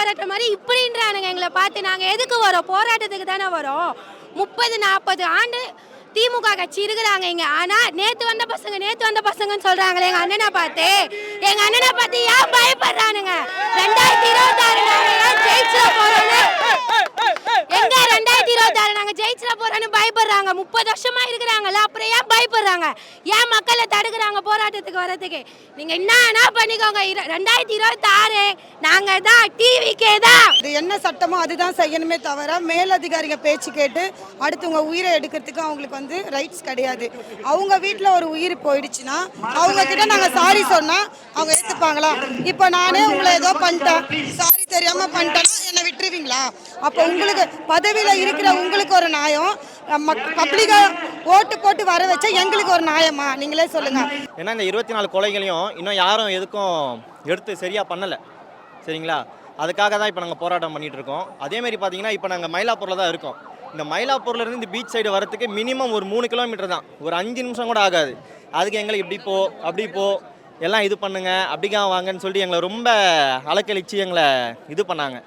போராட்டம் மாதிரி இப்படின்றானுங்க எங்களை பார்த்து. நாங்கள் எதுக்கு வரோம்? போராட்டத்துக்கு தானே வரோம். 30-40 ஆண்டு திமுக கட்சி இருக்கிறாங்க இங்க. ஆனா நேத்து வந்த பசங்கன்னு சொல்றாங்களே எங்க அண்ணனை பார்த்து. ஏன் பயப்படுறானுங்க? 2026 நாங்க ஜெயிச்சிட போறோம்னு, எங்க 2026 நாங்க ஜெயிச்சிட போறோம்னு பயப்படுறாங்க. 30 வருஷமா இருக்கிறாங்கல்ல, அப்புறம் ஏன் பயப்படுறாங்க? ஏன் மக்களை தடுக்கிறாங்க போராட்டத்துக்கு வரதுக்கு? நீங்க என்ன பண்ணிக்கோங்க. 2026 நாங்க தான், டிவிக்கே தான். இது என்ன சட்டமோ அதுதான் செய்யணுமே தவிர மேலதிகாரிங்க பேச்சு கேட்டு அடுத்தவங்க உயிரை எடுக்கிறதுக்கு அவங்களுக்கு ரைட்ஸ் கிடையாது. அவங்க வீட்டில் ஒரு உயிர் போயிடுச்சுன்னா அவங்க கிட்ட நாங்கள் சாரி சொன்னா அவங்க எடுத்துப்பாங்களா? இப்போ நானே உங்களை ஏதோ பண்ணிட்டேன், சாரி தெரியாம பண்ணிட்டேன்னா என்னை விட்டுருவீங்களா? அப்போ உங்களுக்கு பதவியில் இருக்கிற உங்களுக்கு ஒரு நியாயம், பப்ளிக்கா ஓட்டு போட்டு வர வச்சா எங்களுக்கு ஒரு நியாயமா? நீங்களே சொல்லுங்க. ஏன்னா இந்த 24 கொலைகளையும் இன்னும் யாரும் எதுக்கும் எடுத்து சரியாக பண்ணலை, சரிங்களா? அதுக்காக தான் இப்போ நாங்கள் போராட்டம் பண்ணிகிட்டு இருக்கோம். அதேமாரி பார்த்தீங்கன்னா இப்போ நாங்கள் மயிலாப்பூரில் தான் இருக்கோம். இந்த மயிலாப்பூர்லேருந்து இந்த பீச் சைடு வரத்துக்கு மினிமம் ஒரு 3 கிலோமீட்டர் தான், ஒரு 5 நிமிஷம் கூட ஆகாது. அதுக்கு எங்களை இப்படி போ அப்படி போ எல்லாம் இது பண்ணுங்க அப்படிக்கா வாங்கன்னு சொல்லிட்டு எங்களை ரொம்ப அலக்கழிச்சு எங்களை இது பண்ணாங்க.